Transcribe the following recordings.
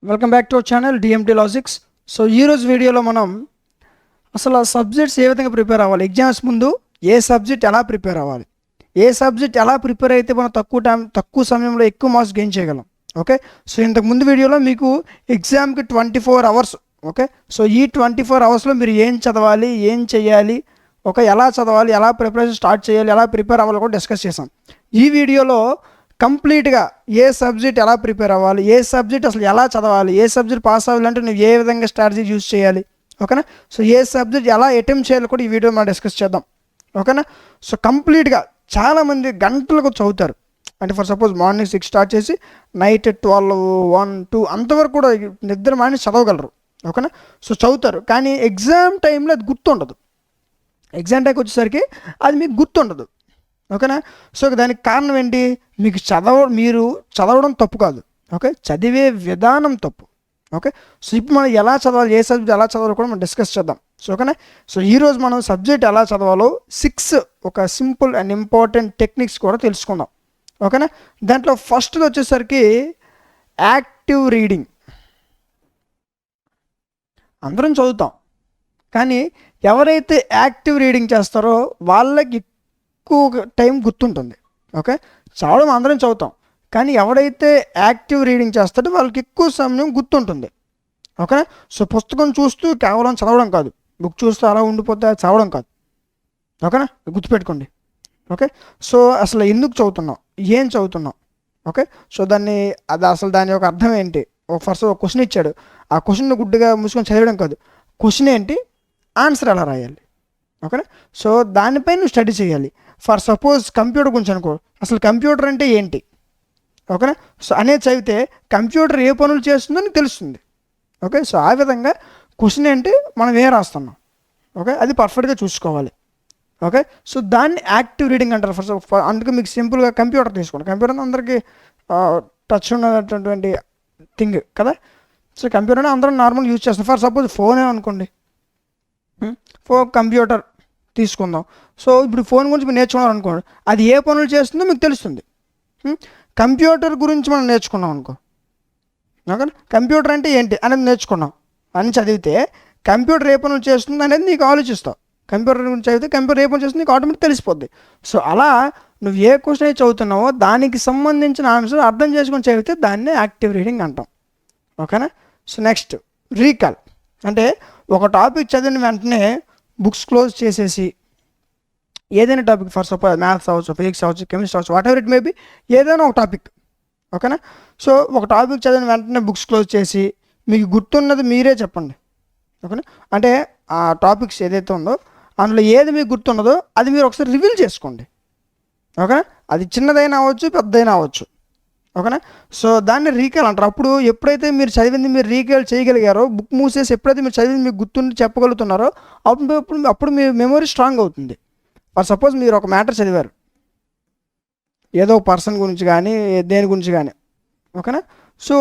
Welcome back to our channel DMT logics. So ఈరోజు వీడియోలో మనం అసలు ఆ సబ్జెక్ట్స్ ఏ విధంగా ప్రిపేర్ అవ్వాలి, ఎగ్జామ్స్ ముందు ఏ సబ్జెక్ట్ ఎలా ప్రిపేర్ అవ్వాలి, ఏ సబ్జెక్ట్ ఎలా ప్రిపేర్ అయితే మనం తక్కువ సమయంలో ఎక్కువ మార్క్స్ గెయిన్ చేయగలం. ఓకే, సో ఇంతకు ముందు వీడియోలో మీకు ఎగ్జామ్కి 24 అవర్స్. ఓకే, సో ఈ 24 అవర్స్లో మీరు ఏం చదవాలి, ఏం చేయాలి, ఎలా చదవాలి, ఎలా ప్రిపరేషన్ స్టార్ట్ చేయాలి, ఎలా ప్రిపేర్ అవ్వాలి కూడా డిస్కస్ చేసాం. ఈ వీడియోలో కంప్లీట్గా ఏ సబ్జెక్ట్ ఎలా ప్రిపేర్ అవ్వాలి, ఏ సబ్జెక్ట్ అసలు ఎలా చదవాలి, ఏ సబ్జెక్ట్ పాస్ అవ్వాలంటే నువ్వు ఏ విధంగా స్ట్రాటజీ యూజ్ చేయాలి, ఓకేనా. సో ఏ సబ్జెక్ట్ ఎలా అటెంప్ట్ చేయాలి కూడా ఈ వీడియో మనం డిస్కస్ చేద్దాం, ఓకేనా. సో కంప్లీట్గా చాలామంది గంటలకు చదువుతారు, అంటే ఫర్ సపోజ్ మార్నింగ్ 6 స్టార్ట్ చేసి నైట్ 12, 1, 2 అంతవరకు కూడా నిద్ర మాని చదవగలరు, ఓకేనా. సో చదువుతారు, కానీ ఎగ్జామ్ టైంలో అది గుర్తుండదు. ఎగ్జామ్ టైంకి వచ్చేసరికి అది మీకు గుర్తుండదు, ఓకేనా. సో దానికి కారణం ఏంటి, మీరు చదవడం తప్పు కాదు, ఓకే, చదివే విధానం తప్పు. ఓకే, సో ఇప్పుడు మనం ఎలా చదవాలి, ఏ సబ్జెక్ట్ ఎలా చదవాలో కూడా మనం డిస్కస్ చేద్దాం. సో ఓకేనా. సో ఈరోజు మనం సబ్జెక్ట్ ఎలా చదవాలో 6 ఒక సింపుల్ అండ్ ఇంపార్టెంట్ టెక్నిక్స్ కూడా తెలుసుకుందాం, ఓకేనా. దాంట్లో ఫస్ట్ది వచ్చేసరికి యాక్టివ్ రీడింగ్. అందరం చదువుతాం, కానీ ఎవరైతే యాక్టివ్ రీడింగ్ చేస్తారో వాళ్ళకి ఎక్కువ టైం గుర్తుంటుంది. ఓకే, చదవడం అందరం చదువుతాం, కానీ ఎవడైతే యాక్టివ్ రీడింగ్ చేస్తాడో వాళ్ళకి ఎక్కువ సమయం గుర్తుంటుంది, ఓకేనా. సో పుస్తకం చూస్తూ కేవలం చదవడం కాదు, బుక్ చూస్తూ అలా ఉండిపోతే చదవడం కాదు, ఓకేనా, గుర్తుపెట్టుకోండి. ఓకే, సో అసలు ఎందుకు చదువుతున్నాం, ఏం చదువుతున్నాం, ఓకే. సో దాని యొక్క అర్థం ఏంటి, ఒక క్వశ్చన్ ఇచ్చాడు, ఆ క్వశ్చన్ గుడ్డుగా మూసుకొని చదవడం కాదు, క్వశ్చన్ ఏంటి, ఆన్సర్ ఎలా రాయాలి, ఓకేనా. సో దానిపై నువ్వు స్టడీ చేయాలి. ఫర్ సపోజ్ కంప్యూటర్ గురించి అనుకో, అసలు కంప్యూటర్ అంటే ఏంటి, ఓకేనా. సో అనేది చదివితే కంప్యూటర్ ఏ పనులు చేస్తుందో నీకు తెలుస్తుంది. ఓకే, సో ఆ విధంగా క్వశ్చన్ ఏంటి, మనం ఏం రాస్తున్నాం, ఓకే, అది పర్ఫెక్ట్గా చూసుకోవాలి. ఓకే, సో దాన్ని యాక్టివ్ రీడింగ్ అంటారు. అందుకే మీకు సింపుల్గా కంప్యూటర్ తీసుకోండి, కంప్యూటర్ అందరికీ టచ్ ఉన్నటువంటి థింగ్ కదా. సో కంప్యూటర్ అందరం నార్మల్ యూజ్ చేస్తాం. ఫర్ సపోజ్ ఫోనే అనుకోండి, కంప్యూటర్ తీసుకుందాం. సో ఇప్పుడు ఫోన్ గురించి మీరు నేర్చుకున్నారు అనుకోండి, అది ఏ పనులు చేస్తుందో మీకు తెలుస్తుంది. కంప్యూటర్ గురించి మనం నేర్చుకున్నాం అనుకో, ఓకే, కంప్యూటర్ అంటే ఏంటి అనేది నేర్చుకున్నాం అని చదివితే కంప్యూటర్ ఏ పనులు చేస్తుంది అనేది నీకు ఆలోచిస్తావు. కంప్యూటర్ గురించి చదివితే కంప్యూటర్ ఏ పనులు చేస్తుంది నీకు ఆటోమేటిక్ తెలిసిపోద్ది. సో అలా నువ్వు ఏ క్వశ్చన్ అయితే చదువుతున్నావో దానికి సంబంధించిన ఆన్సర్ అర్థం చేసుకొని చదివితే దాన్నే యాక్టివ్ రీడింగ్ అంటాం, ఓకేనా. సో నెక్స్ట్ రీకాల్, అంటే ఒక టాపిక్ చదివిన వెంటనే బుక్స్ క్లోజ్ చేసేసి ఏదైనా టాపిక్, ఫర్ సపోజ్ మ్యాథ్స్ అవ్వచ్చు, ఫిజిక్స్ అవ్వచ్చు, కెమిస్ట్రీ అవ్వచ్చు, వాట్ ఎవర్ ఇట్ మేబీ, ఏదైనా ఒక టాపిక్, ఓకేనా. సో ఒక టాపిక్ చదివిన వెంటనే బుక్స్ క్లోజ్ చేసి మీకు గుర్తున్నది మీరే చెప్పండి, ఓకేనా. అంటే ఆ టాపిక్స్ ఏదైతే ఉందో అందులో ఏది మీకు గుర్తున్నదో అది మీరు ఒకసారి రివీల్ చేసుకోండి, ఓకేనా. అది చిన్నదైనా అవ్వచ్చు, పెద్దదైనా అవ్వచ్చు, ఓకేనా. సో దాన్ని రీకాల్ అంటారు. అప్పుడు ఎప్పుడైతే మీరు చదివింది మీరు రీకాల్ చేయగలిగారో, బుక్ మూసేసి ఎప్పుడైతే మీరు చదివింది మీకు గుర్తుండి చెప్పగలుగుతున్నారో అప్పుడు మీ మెమొరీ స్ట్రాంగ్ అవుతుంది. ఫర్ సపోజ్ మీరు ఒక మ్యాటర్ చదివారు, ఏదో ఒక పర్సన్ గురించి కానీ దేని గురించి కానీ, ఓకేనా. సో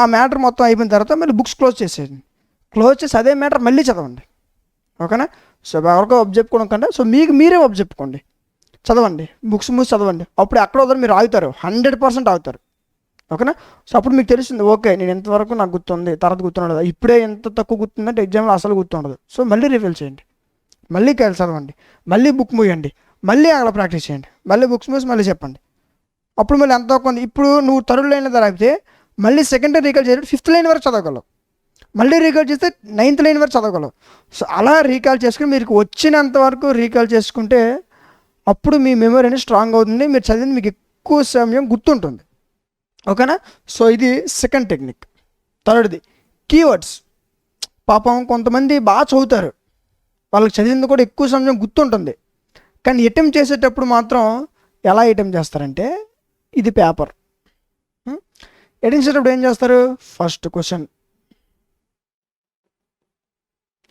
ఆ మ్యాటర్ మొత్తం అయిపోయిన తర్వాత మళ్ళీ బుక్స్ క్లోజ్ చేసేయండి, క్లోజ్ చేసి అదే మ్యాటర్ మళ్ళీ చదవండి, ఓకేనా. సో ఎవరికో చెప్పుకోవడం కంటే సో మీకు మీరే చెప్పుకోండి, చదవండి, బుక్స్ మూసి చదవండి. అప్పుడు అక్కడ వద్ద మీరు ఆగుతారు, 100% ఆగుతారు, ఓకేనా. సో అప్పుడు మీకు తెలుస్తుంది, ఓకే నేను ఎంతవరకు నాకు గుర్తుంది, తర్వాత గుర్తుండదు, ఇప్పుడే ఎంత తక్కువ గుర్తుందంటే ఎగ్జామ్లో అసలు గుర్తుండదు. సో మళ్ళీ రివీల్ చేయండి, మళ్ళీ చదవండి, మళ్ళీ బుక్ మూయండి, మళ్ళీ అక్కడ ప్రాక్టీస్ చేయండి, మళ్ళీ బుక్స్ మూసి మళ్ళీ చెప్పండి. అప్పుడు మళ్ళీ ఎంత కొంది, ఇప్పుడు నువ్వు 3rd లైన్ రాపితే మళ్ళీ 2nd రీకాల్ చేసి 5th లైన్ వరకు చదవగలవు, మళ్ళీ రీకాల్ చేస్తే 9th లైన్ వరకు చదవగలవు. సో అలా రీకాల్ చేసుకుని మీకు వచ్చినంత వరకు రీకాల్ చేసుకుంటే అప్పుడు మీ మెమరీ అనేది స్ట్రాంగ్ అవుతుంది, మీరు చదివింది మీకు ఎక్కువ సమయం గుర్తుంటుంది, ఓకేనా. సో ఇది సెకండ్ టెక్నిక్. థర్డ్ది కీవర్డ్స్. పాపం కొంతమంది బాగా చదువుతారు, వాళ్ళకి చదివింది కూడా ఎక్కువ సమయం గుర్తుంటుంది, కానీ అటెంప్ట్ చేసేటప్పుడు మాత్రం ఎలా అటెంప్ట్ చేస్తారంటే, ఇది పేపర్ అటెంప్ట్ చేసేటప్పుడు ఏం చేస్తారు, ఫస్ట్ క్వశ్చన్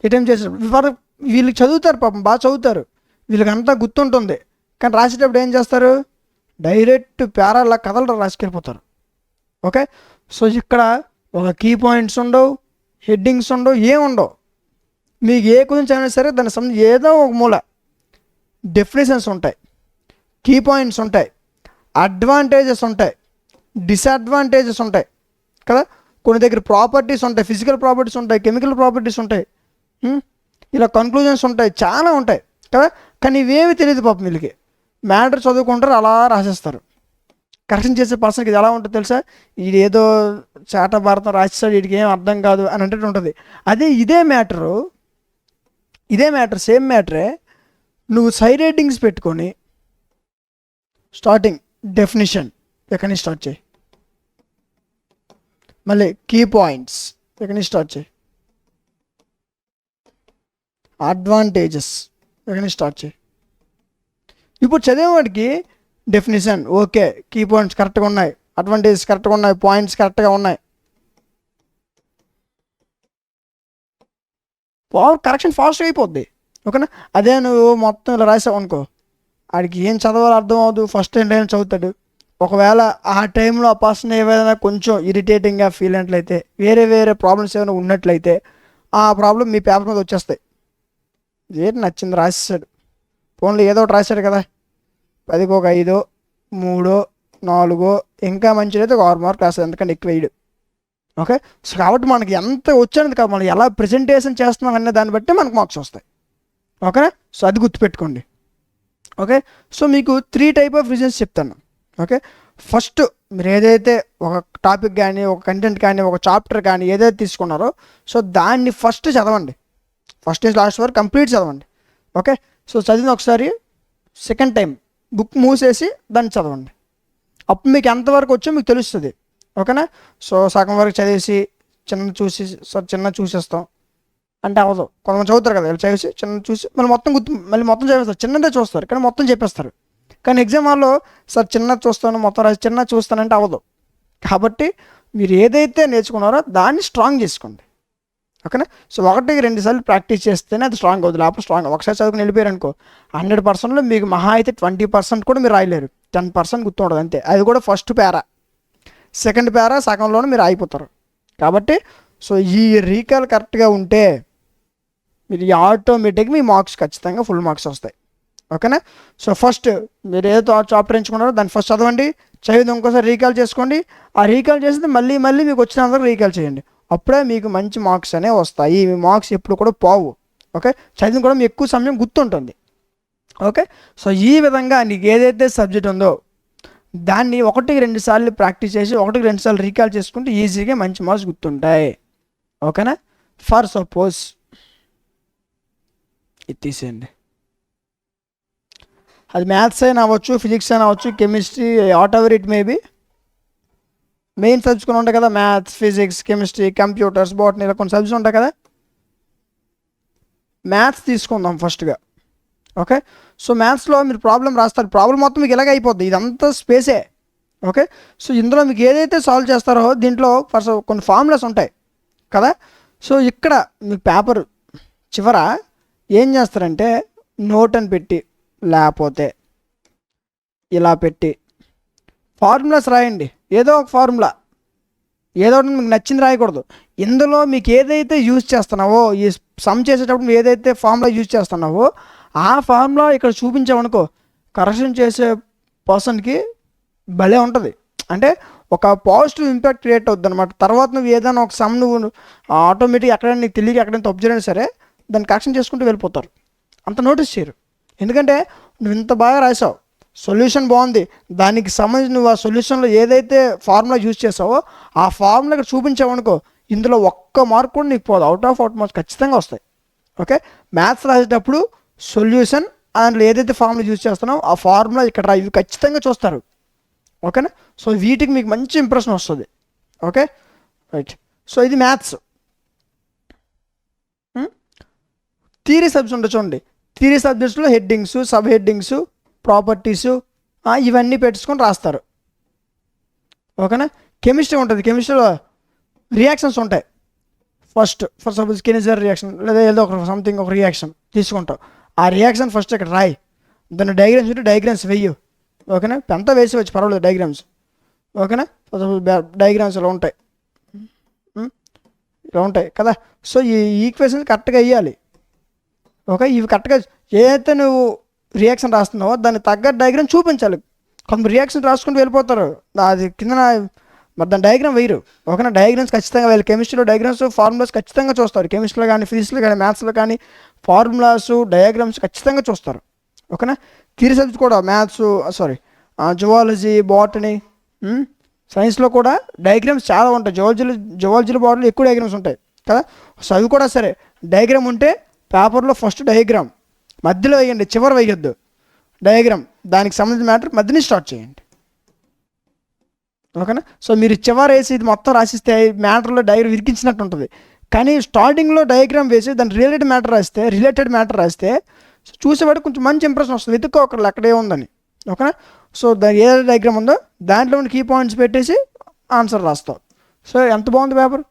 అటెంప్ట్ చేసేటప్పుడు వీళ్ళకి చదువుతారు, పాపం బాగా చదువుతారు, వీళ్ళకి అంతా గుర్తుంటుంది, కానీ రాసేటప్పుడు ఏం చేస్తారు, డైరెక్ట్ పేరాల కథలు రాసుకెళ్ళిపోతారు, ఓకే. సో ఇక్కడ ఒక కీ పాయింట్స్ ఉండవు, హెడ్డింగ్స్ ఉండవు, ఏముండవు. మీకు ఏ క్వశ్చన్ అయినా సరే దాని సంబంధించి ఏదో ఒక మూల డెఫినేషన్స్ ఉంటాయి, కీ పాయింట్స్ ఉంటాయి, అడ్వాంటేజెస్ ఉంటాయి, డిసడ్వాంటేజెస్ ఉంటాయి కదా. కొన్ని దగ్గర ప్రాపర్టీస్ ఉంటాయి, ఫిజికల్ ప్రాపర్టీస్ ఉంటాయి, కెమికల్ ప్రాపర్టీస్ ఉంటాయి, ఇలా కన్క్లూజన్స్ ఉంటాయి, చాలా ఉంటాయి కదా. కానీ ఇవేమి తెలియదు పాపం వీళ్ళకి. మ్యాటర్ చదువుకుంటారు, అలా రాసేస్తారు. కరెక్షన్ చేసే పర్సన్కి ఇది ఎలా ఉంటుంది తెలుసా, ఇది ఏదో చాట భారతం రాసేస్తాడు, వీడికి ఏం అర్థం కాదు అని అంటే ఉంటుంది. అదే ఇదే మ్యాటర్ సేమ్ మ్యాటరే నువ్వు సైడ్ రైటింగ్స్ పెట్టుకొని స్టార్టింగ్ డెఫినిషన్ ఎక్కడి నుంచి స్టార్ట్ చేయి, మళ్ళీ కీ పాయింట్స్ ఎక్కడి నుంచి స్టార్ట్ చేయి, అడ్వాంటేజెస్ ఎక్కడి నుంచి స్టార్ట్ చేయి. ఇప్పుడు చదివేవాడికి డెఫినిషన్ ఓకే, కీ పాయింట్స్ కరెక్ట్గా ఉన్నాయి, అడ్వాంటేజెస్ కరెక్ట్గా ఉన్నాయి, పాయింట్స్ కరెక్ట్గా ఉన్నాయి, కరెక్షన్ ఫాస్ట్గా అయిపోద్ది. ఓకేనా. అదే నువ్వు మొత్తం ఇలా రాసావు అనుకో, ఆడికి ఏం చదవాలో అర్థం అవ్వదు, ఫస్ట్ టైం చదువుతాడు. ఒకవేళ ఆ టైంలో ఆ పర్సన్ ఏదైనా కొంచెం ఇరిటేటింగ్గా ఫీల్ అయినట్లయితే, వేరే ప్రాబ్లమ్స్ ఏమైనా ఉన్నట్లయితే ఆ ప్రాబ్లం మీ పేపర్ మీద వచ్చేస్తాయి. ఏంటి నచ్చింది రాసేసాడు, ఫోన్లో ఏదో ఒకటి రాశాడు కదా, 10కి ఒక 5, 3, 4, ఇంకా మంచిదైతే ఒక 6 మార్కులు రాస్తాడు, ఎందుకంటే ఎక్కువ వేయడు. ఓకే. సో కాబట్టి మనకి ఎంత వచ్చేది కాదు, మనం ఎలా ప్రజెంటేషన్ చేస్తున్నాం అనే దాన్ని బట్టి మనకు మార్క్స్ వస్తాయి. ఓకేనా. సో అది గుర్తుపెట్టుకోండి. ఓకే. సో మీకు 3 టైప్ ఆఫ్ రీజన్స్ చెప్తాను. ఓకే. ఫస్ట్ మీరు ఏదైతే ఒక టాపిక్ కానీ, ఒక కంటెంట్ కానీ, ఒక చాప్టర్ కానీ ఏదైతే తీసుకున్నారో సో దాన్ని ఫస్ట్ చదవండి, ఫస్ట్ నుంచి లాస్ట్ వరకు కంప్లీట్ చదవండి. ఓకే. సో చదివిన ఒకసారి సెకండ్ టైం బుక్ మూసేసి దాన్ని చదవండి, అప్పుడు మీకు ఎంతవరకు వచ్చో మీకు తెలుస్తుంది. ఓకేనా. సో సగం వరకు చదివేసి చిన్న చూసేస్తాం అంటే అవ్వదు. కొంతమంది చదువుతారు కదా, చదివేసి చిన్న చూసి మళ్ళీ మొత్తం చదివేస్తారు, చిన్నదే చూస్తారు కానీ మొత్తం చెప్పేస్తారు. కానీ ఎగ్జామ్ హాల్లో సార్ చిన్నది చూస్తాను, మొత్తం రాసి చిన్నది చూస్తానంటే అవ్వదు. కాబట్టి మీరు ఏదైతే నేర్చుకున్నారో దాన్ని స్ట్రాంగ్ చేసుకోండి. ఓకేనా. సో 1-2 సార్లు ప్రాక్టీస్ చేస్తేనే అది స్ట్రాంగ్ అవుతుంది, లేకపోతే స్ట్రాంగ్ ఒకసారి చదువుకుని వెళ్ళిపోయారు అనుకో 100%లో మీకు మహా అయితే 20% కూడా మీరు రాయలేరు, 10% గుర్తుండదు అంతే. అది కూడా ఫస్ట్ పేరా, సెకండ్ పేరా సగంలోనే మీరు ఆగిపోతారు. కాబట్టి సో ఈ రీకాల్ కరెక్ట్గా ఉంటే మీరు ఆటోమేటిక్గా మీ మార్క్స్ ఖచ్చితంగా ఫుల్ మార్క్స్ వస్తాయి. ఓకేనా. సో ఫస్ట్ మీరు ఏదో చాప్టర్ ఎంచుకున్నారో దాన్ని ఫస్ట్ చదవండి, చదివింది ఇంకోసారి రీకాల్ చేసుకోండి. ఆ రీకాల్ చేస్తే మళ్ళీ మీకు వచ్చినందుకు రీకాల్ చేయండి, అప్పుడే మీకు మంచి మార్క్స్ అనేవి వస్తాయి. మీ మార్క్స్ ఎప్పుడు కూడా పోవు. ఓకే. చదివిన కూడా మీకు ఎక్కువ సమయం గుర్తుంటుంది. ఓకే. సో ఈ విధంగా నీకు ఏదైతే సబ్జెక్ట్ ఉందో దాన్ని 1-2 సార్లు ప్రాక్టీస్ చేసి 1-2 సార్లు రీకాల్ చేసుకుంటే ఈజీగా మంచి మార్క్స్ గుర్తుంటాయి. ఓకేనా. ఫర్ సపోజ్ ఇది తీసేయండి, అది మ్యాథ్స్ అయినా అవ్వచ్చు, ఫిజిక్స్ అయినా అవ్వచ్చు, chemistry, what ever it maybe, main subjects కొన్ని ఉంటాయి కదా, maths, physics, chemistry, computers, botany, ఇలా కొన్ని సబ్జెక్ట్స్ ఉంటాయి కదా. మ్యాథ్స్ తీసుకుందాం ఫస్ట్గా. ఓకే. సో మ్యాథ్స్లో మీరు ప్రాబ్లం రాస్తారు, ప్రాబ్లం మొత్తం మీకు ఇలాగ అయిపోద్ది, ఇదంతా స్పేసే. ఓకే. సో ఇందులో మీకు ఏదైతే సాల్వ్ చేస్తారో దీంట్లో కొన్ని ఫార్ములాస్ ఉంటాయి కదా. సో ఇక్కడ మీ పేపర్ చివర ఏం చేస్తారంటే నోట్ అని పెట్టి లేకపోతే ఇలా పెట్టి ఫార్ములాస్ రాయండి, ఏదో ఒక ఫార్ములా, ఏదో ఒకటి మీకు నచ్చింది రాయకూడదు. ఇందులో మీకు ఏదైతే యూజ్ చేస్తున్నావో, ఈ సమ్ చేసేటప్పుడు నువ్వు ఏదైతే ఫార్ములా యూజ్ చేస్తున్నావో ఆ ఫార్ములా ఇక్కడ చూపించామనుకో కరెక్షన్ చేసే పర్సన్కి భలే ఉంటుంది. అంటే ఒక పాజిటివ్ ఇంపాక్ట్ క్రియేట్ అవుతుంది అనమాట. తర్వాత నువ్వు ఏదైనా ఒక సమ్ నువ్వు ఆటోమేటిక్గా ఎక్కడైనా నీకు తెలియక ఎక్కడైనా తప్పు చేయడం సరే దాన్ని కరెక్షన్ చేసుకుంటూ వెళ్ళిపోతారు, అంత నోటీస్ చేయరు. ఎందుకంటే నువ్వు ఇంత బాగా రాసావు, సొల్యూషన్ బాగుంది, దానికి సంబంధించి నువ్వు ఆ సొల్యూషన్లో ఏదైతే ఫార్ములా యూజ్ చేసావో ఆ ఫార్ములా ఇక్కడ చూపించావనుకో ఇందులో 1 మార్క్ కూడా నీకు పోదు, అవుట్ ఆఫ్ మార్క్స్ ఖచ్చితంగా వస్తాయి. ఓకే. మ్యాథ్స్ రాసేటప్పుడు సొల్యూషన్ అందులో ఏదైతే ఫార్ములా యూజ్ చేస్తున్నావో ఆ ఫార్ములా ఇక్కడ ఇవి ఖచ్చితంగా చూస్తారు. ఓకేనా. సో వీటికి మీకు మంచి ఇంప్రెషన్ వస్తుంది. ఓకే. రైట్. సో ఇది మ్యాథ్స్. థియరీ సబ్జెక్ట్స్ ఉంటాయి చూడండి, థియరీ సబ్జెక్ట్స్లో హెడ్డింగ్స్, సబ్ హెడ్డింగ్స్, ప్రాపర్టీసు ఇవన్నీ పెట్టుకొని రాస్తారు. ఓకేనా. కెమిస్ట్రీ ఉంటుంది, కెమిస్ట్రీలో రియాక్షన్స్ ఉంటాయి. ఫర్ సపోజ్ కెనిజర్ రియాక్షన్ లేదా ఏదో ఒక సంథింగ్ ఒక రియాక్షన్ తీసుకుంటావు, ఆ రియాక్షన్ ఫస్ట్ ఇక్కడ రాయి, దాన్ని డయాగ్రామ్స్ ఉంటే డయాగ్రామ్స్ వెయ్యు. ఓకేనా. పెంత వేసేవచ్చు పర్వాలేదు డయాగ్రామ్స్. ఓకేనా. ఫర్ సపోజ్ డయాగ్రామ్స్ ఇలా ఉంటాయి, ఇలా ఉంటాయి కదా. సో ఈ ఈక్వేషన్స్ కరెక్ట్గా వేయాలి. ఓకే. ఇవి కరెక్ట్గా ఏదైతే నువ్వు రియాక్షన్ రాస్తున్నావో దాన్ని తగ్గ డయాగ్రామ్ చూపించాలి. కొంత రియాక్షన్ రాసుకుంటూ వెళ్ళిపోతారు, అది కింద మరి దాని డయాగ్రామ్ వేయరు. ఓకేనా, డయాగ్రామ్స్ ఖచ్చితంగా వీళ్ళు కెమిస్ట్రీలో డయాగ్రామ్స్ ఫార్ములాస్ ఖచ్చితంగా చూస్తారు. కెమిస్ట్రీలో కానీ ఫిజిక్స్లో కానీ మ్యాథ్స్లో కానీ ఫార్ములాస్ డయాగ్రామ్స్ ఖచ్చితంగా చూస్తారు. ఓకేనా, థియరీ సబ్జెక్ట్ కూడా మ్యాథ్స్ జువాలజీ బాటనీ సైన్స్లో కూడా డయాగ్రామ్స్ చాలా ఉంటాయి. జువాలజీలో బాటనీలో ఎక్కువ డయాగ్రామ్స్ ఉంటాయి కదా. సో అవి కూడా సరే, డయాగ్రామ్ ఉంటే పేపర్లో ఫస్ట్ డయాగ్రామ్ మధ్యలో వేయండి, చివరి వేయొద్దు. డయాగ్రామ్ దానికి సంబంధించిన మ్యాటర్ మధ్యని స్టార్ట్ చేయండి. ఓకేనా, సో మీరు చివరి వేసి ఇది మొత్తం రాసిస్తే మ్యాటర్లో డయాగ్రామ్ విరికించినట్టు ఉంటుంది. కానీ స్టార్టింగ్లో డయాగ్రామ్ వేసి దాని రిలేటెడ్ మ్యాటర్ రాస్తే చూసేవాడికి కొంచెం మంచి ఇంప్రెషన్ వస్తుంది, వెతుక్కోకర్లేదు అక్కడే ఉందని. ఓకేనా, సో దాని ఏ డయాగ్రామ్ ఉందో దాంట్లో ఉన్న కీ పాయింట్స్ పెట్టేసి ఆన్సర్ రాస్తావు. సో ఎంత బాగుంది పేపర్.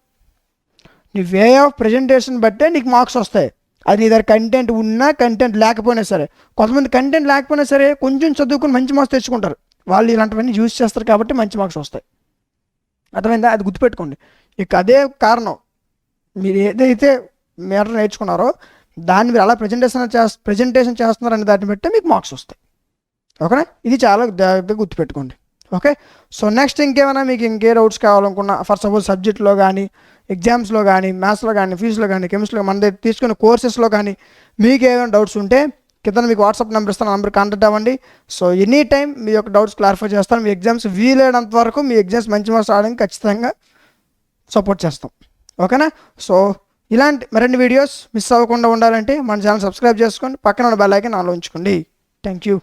నీ వే ఆఫ్ ప్రజెంటేషన్ బట్టే నీకు మార్క్స్ వస్తాయి. అది నీ దగ్గర కంటెంట్ ఉన్నా కంటెంట్ లేకపోయినా సరే. కొంతమంది కంటెంట్ లేకపోయినా సరే కొంచెం చదువుకుని మంచి మార్క్స్ తెచ్చుకుంటారు. వాళ్ళు ఇలాంటివన్నీ యూజ్ చేస్తారు కాబట్టి మంచి మార్క్స్ వస్తాయి. అర్థమైందా? అది గుర్తుపెట్టుకోండి. ఇక అదే కారణం, మీరు ఏదైతే మ్యాటర్ నేర్చుకున్నారో దాన్ని మీరు అలా ప్రజెంటేషన్ చేస్తున్నారని దాన్ని బట్టి మీకు మార్క్స్ వస్తాయి. ఓకేనా, ఇది చాలా జాగ్రత్తగా గుర్తుపెట్టుకోండి. ఓకే, సో నెక్స్ట్ ఇంకేమైనా మీకు ఇంకే డౌట్స్ కావాలనుకున్నా, ఫర్ సపోజ్ సబ్జెక్ట్లో కానీ ఎగ్జామ్స్లో కానీ మ్యాథ్స్లో కానీ ఫిజిక్స్లో కానీ కెమిస్ట్రీలో మన దగ్గర తీసుకునే కోర్సెస్లో కానీ మీకు ఏమైనా డౌట్స్ ఉంటే కింద మీకు వాట్సాప్ నెంబర్ ఇస్తాను, నెంబర్ కాంటాక్ట్ అవ్వండి. సో ఎనీ టైం మీ యొక్క డౌట్స్ క్లారిఫై చేస్తాను. మీ ఎగ్జామ్స్ వీలైనంత వరకు మీ ఎగ్జామ్స్ మంచి మార్క్స్ రావడానికి ఖచ్చితంగా సపోర్ట్ చేస్తాం. ఓకేనా, సో ఇలాంటి మరిన్ని వీడియోస్ మిస్ అవ్వకుండా ఉండాలంటే మన ఛానల్ సబ్స్క్రైబ్ చేసుకోండి, పక్కన ఉన్న బెల్ ఐకాన్ ఆన్లో ఉంచుకోండి. Thank you.